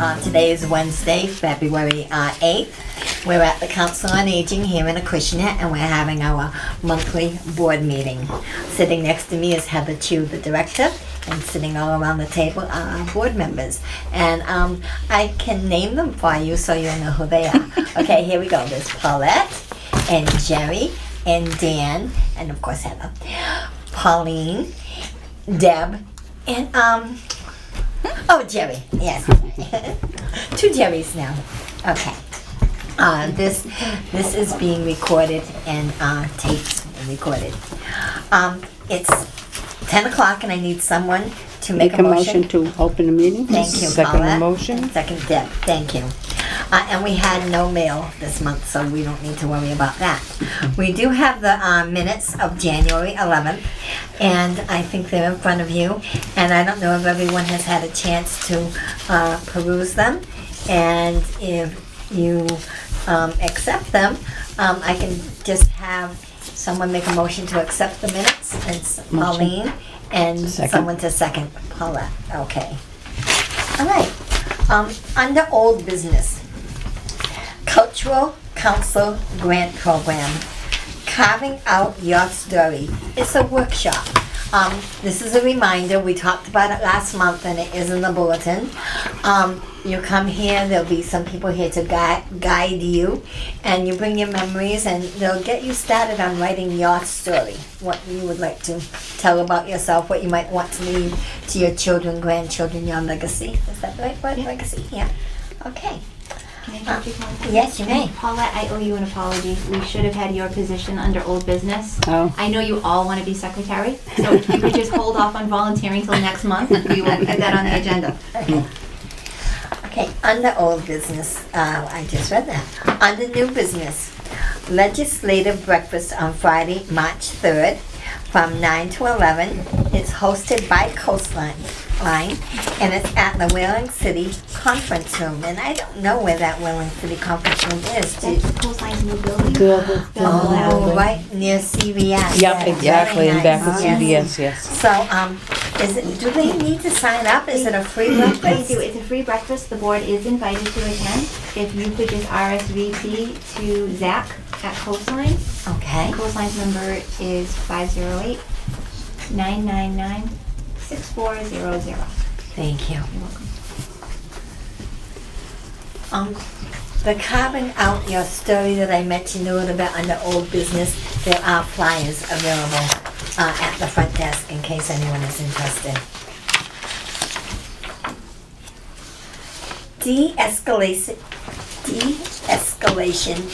Today is Wednesday, February 8th. We're at the Council on Aging here in Acushnet, and we're having our monthly board meeting. Sitting next to me is Heather Chu, the director, and sitting all around the table are our board members. And I can name them for you so you'll know who they are. Okay, here we go. There's Paulette, and Jerry, and Dan, and of course Heather. Pauline, Deb, and Jerry, yes. Two Jerrys now. Okay. This is being recorded and taped and recorded. It's 10 o'clock and I need someone to make a motion to open the meeting. Thank you, Second Paulette. motion. Second, Deb. Thank you. And we had no mail this month, so we don't need to worry about that. We do have the minutes of January 11th, and I think they're in front of you. And I don't know if everyone has had a chance to peruse them. And if you accept them, I can just have someone make a motion to accept the minutes. It's Pauline, and someone to second Paulette. Okay. All right. Under old business, Cultural Council Grant Program, Carving Out Your Story. It's a workshop. This is a reminder. We talked about it last month, and it is in the bulletin. You come here, there'll be some people here to guide you, and you bring your memories, and they'll get you started on writing your story, what you would like to tell about yourself, what you might want to leave to your children, grandchildren, your legacy. Is that the right word? Yeah. Legacy? Yeah. Okay. Can I interrupt you, Paulette? Yes, you may. Paulette, I owe you an apology. We should have had your position under old business. Oh. I know you all want to be secretary, so if you could just hold off on volunteering till next month, we will get that on the agenda. Okay. Okay, under old business, I just read that. Under new business, legislative breakfast on Friday, March 3rd from 9 to 11. It's hosted by Coastline, and it's at the Whaling City Conference Room. And I don't know where that Whaling City Conference Room is. That's Coastline's new building. Oh, right near CVS. Yep, exactly, and back at Yes. CVS, yes. So, do they need to sign up? Is it a free They breakfast? do. It's a free breakfast. The board is invited to attend. If you could just RSVP to Zach at Coastline. Okay. Coastline's number is 508-999-6400. Thank you. You're welcome. The Carving Out Your Story that I mentioned a little bit under old business, there are flyers available at the front desk in case anyone is interested. De-escalation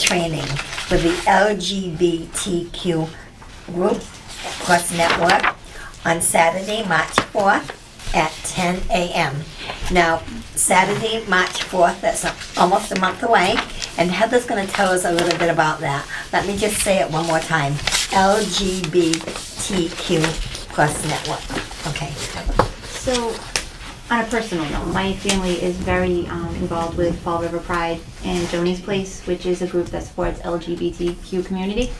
training for the LGBTQ group Cross Network on Saturday, March 4th at 10 a.m. Now, Saturday, March 4th, that's almost a month away, and Heather's going to tell us a little bit about that. Let me just say it one more time. LGBTQ Plus Network. Okay. So, on a personal note, my family is very involved with Fall River Pride and Joni's Place, which is a group that supports LGBTQ community.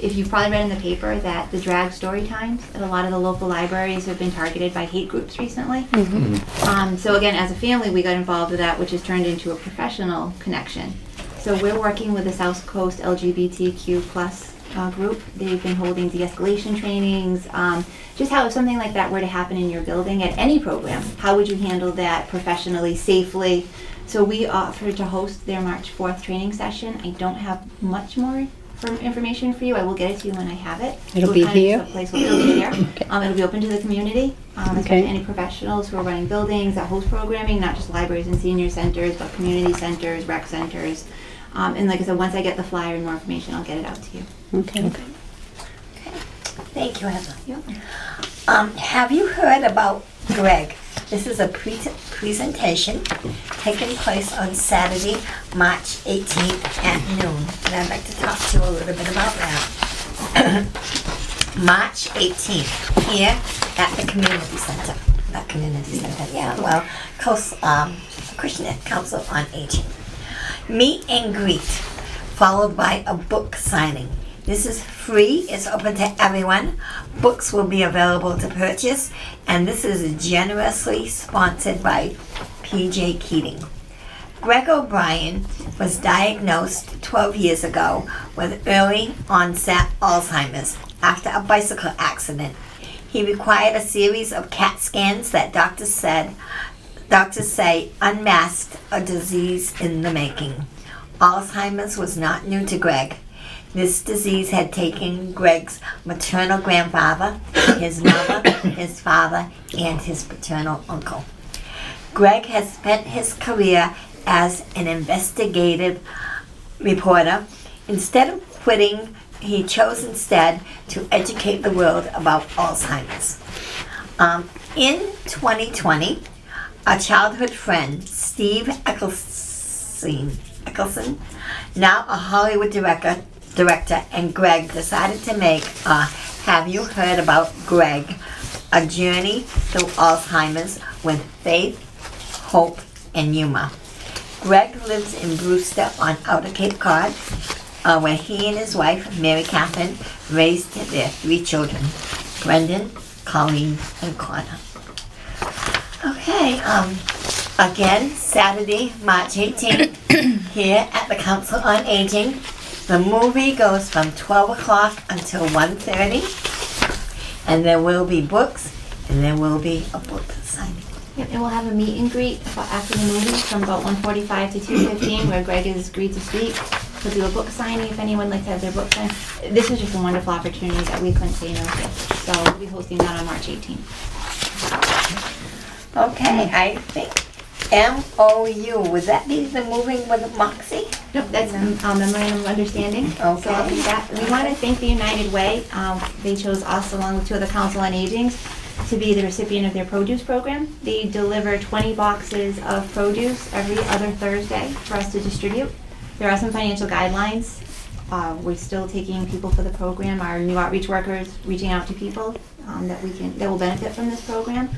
If you've probably read in the paper that the drag story times at a lot of the local libraries have been targeted by hate groups recently. Mm-hmm. So again, as a family, we got involved with that, which has turned into a professional connection. So we're working with the South Coast LGBTQ plus group. They've been holding de-escalation trainings. Just how if something like that were to happen in your building at any program, how would you handle that professionally, safely? So we offered to host their March 4th training session. I don't have much more information for you. I will get it to you when I have it. It'll be here? It'll be here. Okay. It'll be open to the community. Okay. Any professionals who are running buildings that host programming, not just libraries and senior centers, but community centers, rec centers. And like I said, once I get the flyer and more information, I'll get it out to you. Okay. Okay. Thank you, Heather. Yep. Have you heard about Greg? This is a presentation taking place on Saturday, March 18th at noon. And I'd like to talk to you a little bit about that. March 18th, here at the Community Center. Not Community Center, yeah, well, Acushnet Council on Aging. Meet and greet, followed by a book signing. This is free, it's open to everyone. Books will be available to purchase, and this is generously sponsored by PJ Keating. Greg O'Brien was diagnosed 12 years ago with early onset Alzheimer's after a bicycle accident. He required a series of CAT scans that doctors say unmasked a disease in the making. Alzheimer's was not new to Greg. This disease had taken Greg's maternal grandfather, his mother, his father, and his paternal uncle. Greg has spent his career as an investigative reporter. Instead of quitting, he chose instead to educate the world about Alzheimer's. In 2020, a childhood friend, Steve Eccleston, now a Hollywood director, and Greg decided to make a Have You Heard About Greg? A journey through Alzheimer's with faith, hope, and humor. Greg lives in Brewster on Outer Cape Cod, where he and his wife, Mary Catherine, raised their 3 children, Brendan, Colleen, and Connor. Okay, again, Saturday, March 18th, here at the Council on Aging. The movie goes from 12 o'clock until 1:30, and there will be books, and there will be a book signing. Yep, and we'll have a meet and greet after the movie from about 1:45 to 2:15, where Greg is agreed to speak. We'll do a book signing if anyone would like to have their book signed. This was just a wonderful opportunity that we couldn't say no to. So we'll be hosting that on March 18th. Okay, I think MOU, would that be the moving with Moxie? Nope, that's memorandum of understanding. So I'll do that. We want to thank the United Way. They chose us along with 2 other Council on Aging to be the recipient of their produce program. They deliver 20 boxes of produce every other Thursday for us to distribute. There are some financial guidelines. We're still taking people for the program. Our new outreach workers reaching out to people that will benefit from this program.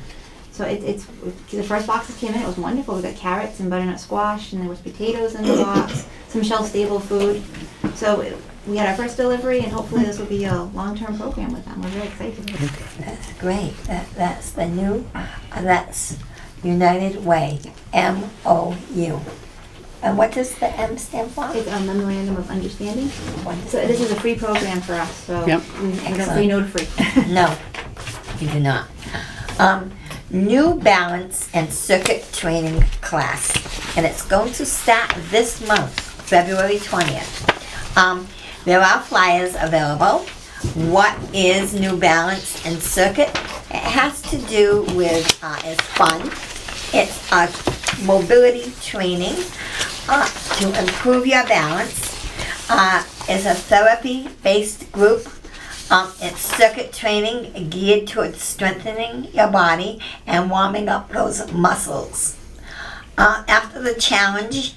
So it's the first boxes came in. It was wonderful. We got carrots and butternut squash, and there was potatoes in the box, some shelf-stable food. So we had our first delivery, and hopefully this will be a long-term program with them. We're very excited. That's great. That's the new. That's United Way. MOU. And what does the M stand for? It's a memorandum of understanding. Wonderful. So this is a free program for us. So Yep. we don't say no to free. No, you do not. New Balance and Circuit Training class, and it's going to start this month, February 20th. There are flyers available. What is New Balance and Circuit? It has to do with, it's fun. It's a mobility training to improve your balance. It's a therapy-based group. It's circuit training geared towards strengthening your body and warming up those muscles. After the challenge,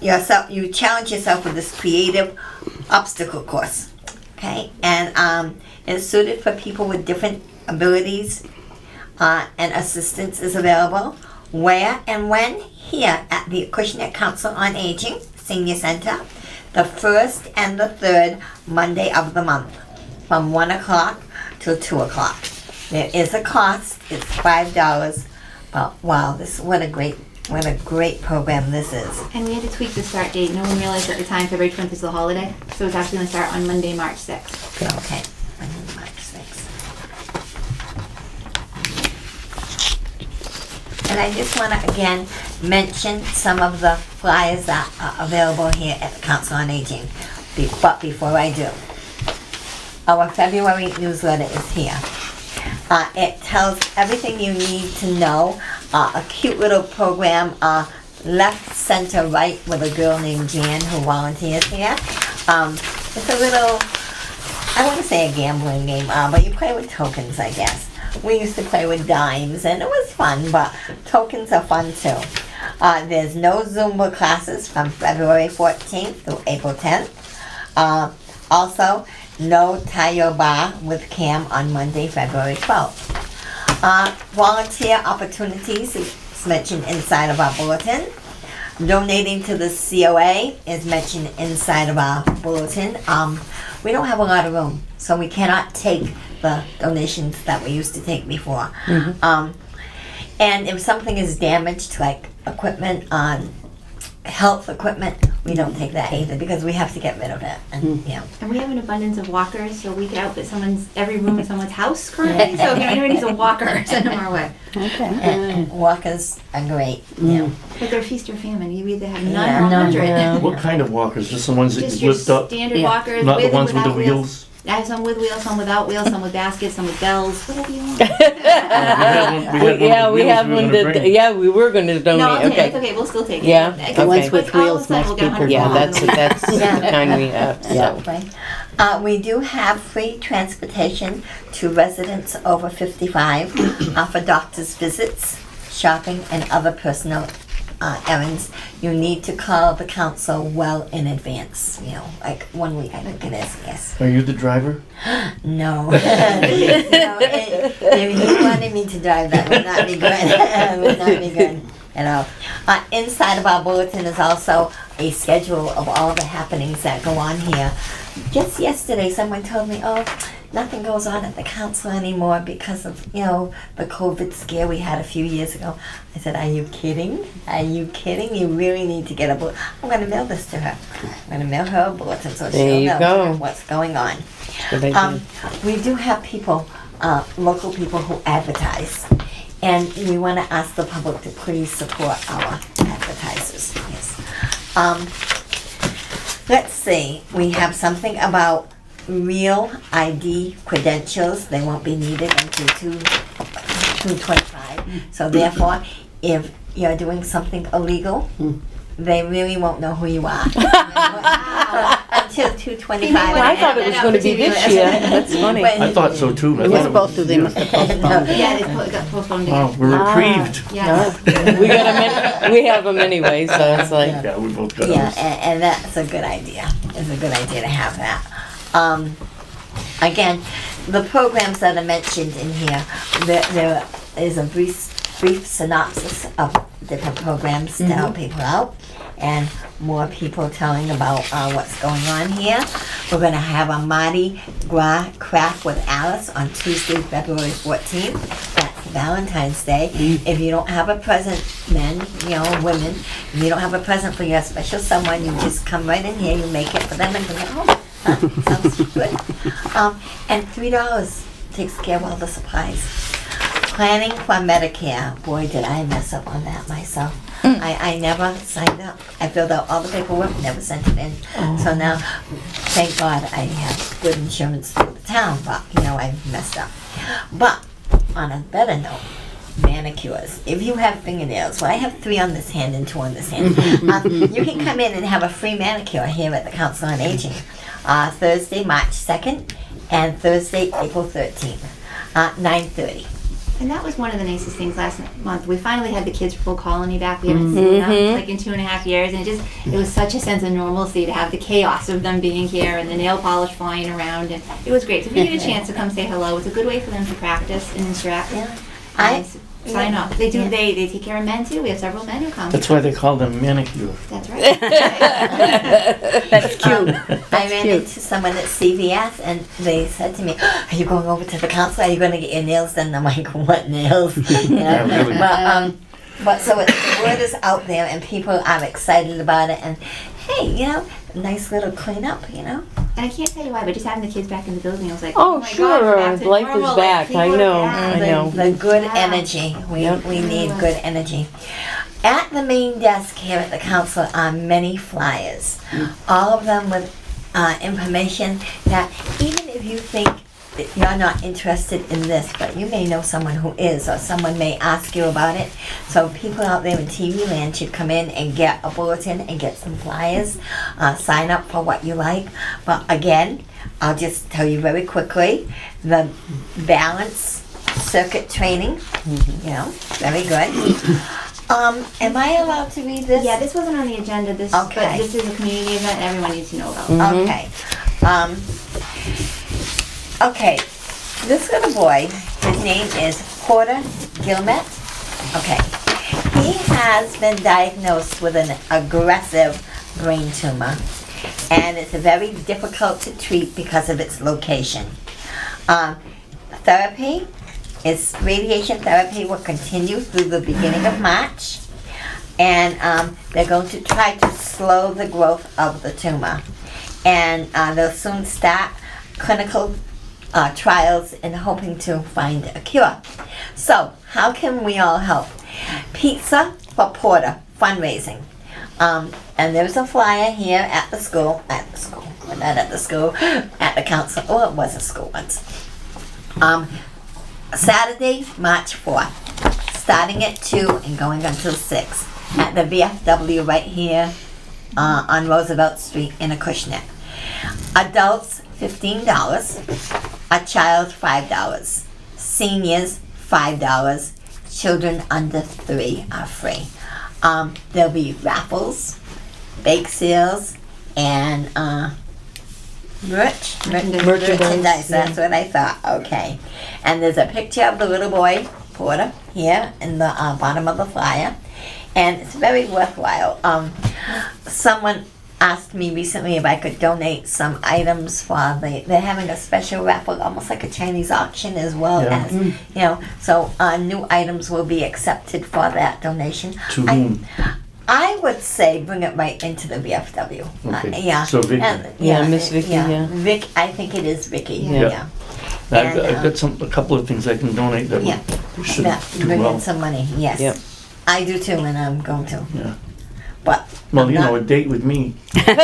you challenge yourself with this creative obstacle course. Okay, and it's suited for people with different abilities, and assistance is available. Where and when? Here at the Acushnet Council on Aging Senior Center, the 1st and the 3rd Monday of the month, from 1 o'clock till 2 o'clock. There is a cost. It's $5. But wow, what a great program this is. And we had to tweak the start date. No one realized at the time February 20th is the holiday. So it's actually going to start on Monday, March 6th. Okay, Monday, March 6th. And I just want to again mention some of the flyers that are available here at the Council on Aging. But before I do, our February newsletter is here. It tells everything you need to know. A cute little program, left, center, right, with a girl named Jan who volunteers here. It's a little, I wouldn't say a gambling game, but you play with tokens, I guess. We used to play with dimes, and it was fun, but tokens are fun too. There's no Zumba classes from February 14th through April 10th. Also, no Tayo Bar with Cam on Monday, February 12th. Volunteer opportunities is mentioned inside of our bulletin. Donating to the COA is mentioned inside of our bulletin. We don't have a lot of room, so we cannot take the donations that we used to take before. Mm-hmm. And if something is damaged, like equipment on health equipment, we don't take that either because we have to get rid of it. And, you know. And we have an abundance of walkers, so we could outfit every room in someone's house currently. So if anyone needs a walker, send them our way. Okay. And walkers are great. You know. But they're feast or famine. You either have Yeah. none or 100. Yeah. What kind of walkers? Just the ones that Just you your lift up? standard Yeah. walkers, Not the with and ones with the without wheels? I have some with wheels, some without wheels, some with baskets, some with bells, whatever you want. We had one with Yeah, we wheels have were one gonna that, bring. yeah, we were gonna donate, No, it's okay. okay. We'll still take it. Yeah, Because the ones with with all wheels, of a sudden most we'll get people- 100 Yeah, balls that's in a week. the kind we have, Yeah, so. right. We do have free transportation to residents over 55 for doctor's visits, shopping, and other personal errands. You need to call the council well in advance, you know, like 1 week, I think it is, yes. Are you the driver? No. No, if you wanted me to drive, that would not be good. Would not be good at all. Inside of our bulletin is also a schedule of all the happenings that go on here. Just yesterday, someone told me, oh, nothing goes on at the council anymore because of, you know, the COVID scare we had a few years ago. I said, are you kidding? Are you kidding? You really need to get a bulletin. I'm going to mail this to her. I'm going to mail her a bulletin so There she'll you know go. what's going on. Good idea. We do have people, local people who advertise, and we want to ask the public to please support our advertisers. Yes. Let's see. We have something about real ID credentials. They won't be needed until 2/25. So therefore, if you're doing something illegal, they really won't know who you are until 2/25. Well, I thought it was gonna be this year, that's funny. But- I thought so too. I They were thought it supposed to, was- they must have postponed it. Yeah, it got postponed Wow, again. we're reprieved. Yes. We got them, we have them anyway, so it's like, Yeah, we both got Yeah, ours. and that's a good idea. It's a good idea to have that. Again, the programs that are mentioned in here, there is a brief synopsis of different programs to help people out, and more people telling about what's going on here. We're going to have a Mardi Gras craft with Alice on Tuesday, February 14th. That's Valentine's Day. If you don't have a present, men, you know, women, if you don't have a present for your special someone, you just come right in here, you make it for them and bring it home. Sounds good. And $3 takes care of all the supplies. Planning for Medicare. Boy, did I mess up on that myself. I never signed up. I filled out all the paperwork, never sent it in. So now, thank God I have good insurance through the town, but, you know, I messed up. But, on a better note, manicures. If you have fingernails, well, I have 3 on this hand and 2 on this hand. You can come in and have a free manicure here at the Council on Aging. Thursday, March 2nd, and Thursday, April 13th, 9:30. And that was one of the nicest things last month. We finally had the kids full colony back. We haven't seen them like in 2.5 years, and it was such a sense of normalcy to have the chaos of them being here and the nail polish flying around, and it was great. So if you get a chance to come say hello, it's a good way for them to practice and interact. Yeah. Sign up. They do. They take care of men too. We have several men who come. That's why they call them manicure. That's right. that's cute. I ran into someone at CVS and they said to me, are you going over to the council? Are you going to get your nails done? And I'm like, what nails? You know? Yeah, really. But so the word is out there and people are excited about it. And hey, you know, nice little cleanup, you know. And I can't tell you why, but just having the kids back in the building, I was like, Oh, my sure, God, we're back to life is normal. back. People I are know, back. I know. The good Yeah. energy. We need good energy. At the main desk here at the council are many flyers, all of them with information that even if you think that you're not interested in this, but you may know someone who is, or someone may ask you about it. So people out there in TV land should come in and get a bulletin and get some flyers, sign up for what you like. But again, I'll just tell you very quickly, the balance circuit training, you know, very good. Am I allowed to read this? Yeah, this wasn't on the agenda. This, Okay. but this is a community event. Everyone needs to know about. Okay. Okay. This little boy, his name is Porter Gilmet. Okay. He has been diagnosed with an aggressive brain tumor, and it's very difficult to treat because of its location. Radiation therapy will continue through the beginning of March. and they're going to try to slow the growth of the tumor. And they'll soon start clinical trials and hoping to find a cure. So, how can we all help? Pizza for Porter fundraising. And there's a flyer here at the school, not at the school, at the council. Oh, it was a school once. Saturday, March 4th, starting at 2 and going until 6 at the VFW right here on Roosevelt Street in Acushnet. Adults, $15. A child, $5. Seniors, $5. Children under 3 are free. There'll be raffles, bake sales, and merchandise. That's what I thought. Okay. And there's a picture of the little boy, Porter, here in the bottom of the flyer. And it's very worthwhile. Someone asked me recently if I could donate some items for they're having a special raffle, almost like a Chinese auction as well as, you know, so new items will be accepted for that donation. To whom? I would say bring it right into the VFW. Okay. Yeah. So Vicky. Miss Vicky, yeah. Vic, I think it is Vicky. Yeah. I've got a couple of things I can donate that we should do bring well. in some money. Yes. Yep. I do too, and I'm going to. Yeah. But Well, you know, a date with me. you know,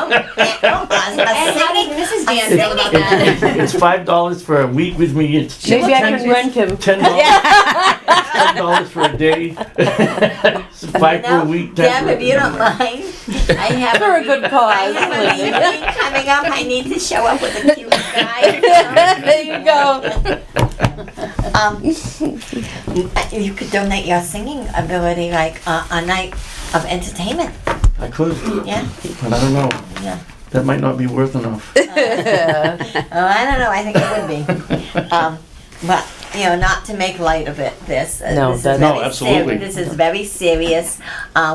and how did Mrs. Dan feel about that? It's $5 for a week with me. It's Maybe I can rent him. $10 for a day. It's $5 for a week. Deb, if you don't mind, I have For a good I cause. have a meeting coming up. I need to show up with a cute guy. There you go. You could donate your singing ability, like a night of entertainment. I could, Yeah. but I don't know. Yeah. That might not be worth enough. Oh, I don't know. I think it would be. But you know, not to make light of it. This No, this is that's- very No, absolutely. This is very serious.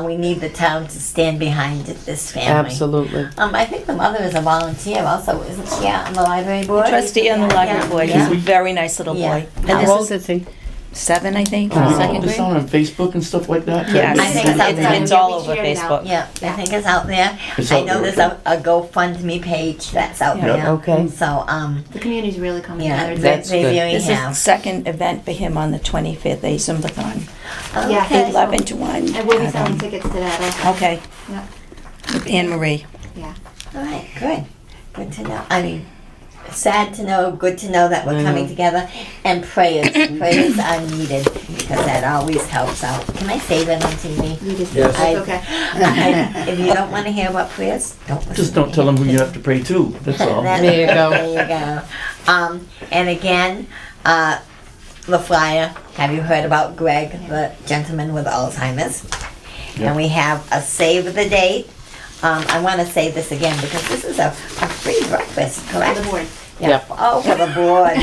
We need the town to stand behind this family. Absolutely. I think the mother is a volunteer also, isn't she? On the library board. Trustee on the library Yeah. board. Yeah. He's a very nice little Yeah. boy. And And this this is- is 7, I think, Oh, or you second put this grade. on Facebook and stuff like that? Yes. I think it's out there. It's all We over shared it out. Facebook. Yeah, I think it's out there. It's I out know there, there's a GoFundMe page that's out Yeah. there. Okay. So The community's really coming yeah, together. That's they good. really This is the have. second event for him on the 25th, a Zumbathon. Yeah. Okay. 11 to 1. And we'll be selling tickets to that also. Okay. Yeah. With Anne Marie. Yeah. All right, good. Good to know. I mean, sad to know, good to know that we're coming together. And prayers. Prayers are needed because that always helps out. Can I say that on TV? You just, Yes. that's okay. If you don't want to hear about prayers, don't listen. Just don't tell them who you have to pray to, that's all. There you go. There you go. And again, the flyer. Have you heard about Greg, the gentleman with Alzheimer's? Yeah. And we have a save the date. I want to say this again because this is a free breakfast, For correct? the board. Yeah. Yep. Oh, for the board.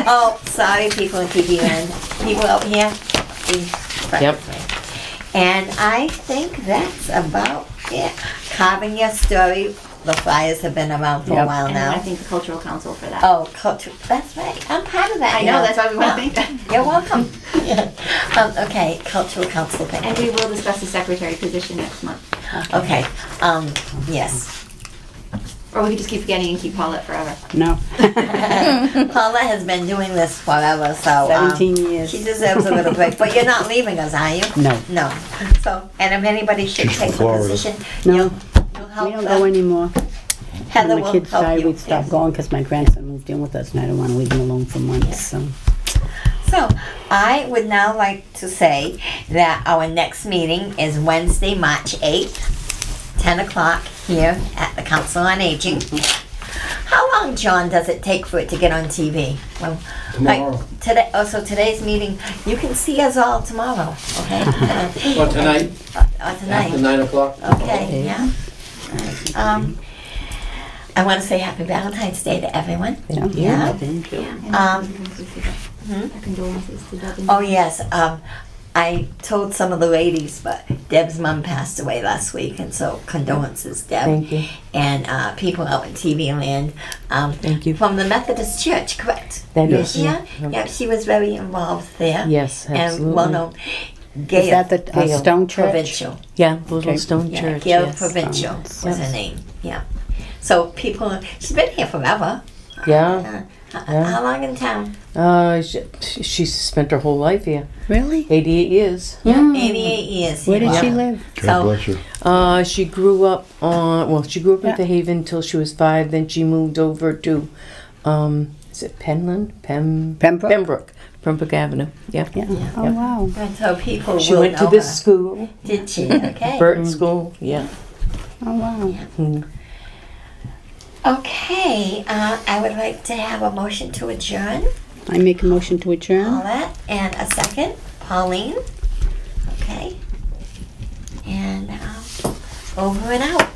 Oh, sorry, people in TPN. People out here. Free breakfast. And I think that's about it. Carving your story. The flyers have been around for a Yep. while And I now. thank the cultural council for that. Oh, culture. That's right. I'm part of that. I you know, that's why we want to thank them. You're welcome. Okay, cultural council thing. And we will discuss the secretary position next month. Okay, yes. Or we could just keep forgetting and keep Paulette forever. No, Paula has been doing this forever, so. 17 years. She deserves a little break, but you're not leaving us, are you? No. No. So, and if anybody should She's take from the Florida. position, No. you'll help We don't them. go anymore. Heather When my will kids help died, you. we stopped going because my grandson moved in with us and I don't want to leave him alone for months, so. So, I would now like to say that our next meeting is Wednesday, March 8th, 10 o'clock here at the Council on Aging. How long, John, does it take for it to get on TV? Well, Tomorrow. Like today, so today's meeting, you can see us all tomorrow, okay? Or tonight, Tonight. after 9 o'clock. Okay, yeah. I want to say Happy Valentine's Day to everyone. Thank you. Yeah. Thank you. And Um, our condolences to Deb and Oh yes, I told some of the ladies, but Deb's mom passed away last week, and so condolences, Deb. Thank you. And people out in TV land. Thank you. From the Methodist Church, correct? That Yes. is. Yeah, yeah. She was very involved there. Yes, And absolutely. well known. Gail. Is that the Gail. Stone Church? Provincial. Yeah, Little Okay. Stone Yeah, Church. Gail yes. Provincial Yes. was her name. Yeah. So people, she's been here forever. Yeah. How long in town? She spent her whole life here. Really? 88 years. Yeah, 88 years. Where did here. she live? God So- bless her. She grew up she grew up in Yeah. Fairhaven until she was 5. Then she moved over to, is it Penland? Pembroke? Pembroke Avenue. Yeah. Yeah. Oh, wow. And so people She will went to know this her. school, Did she? Okay. Burton School. Yeah. Oh, wow. Mm. Okay, I would like to have a motion to adjourn. I make a motion to adjourn. Paulette, and a second, Pauline. Okay. And over and out.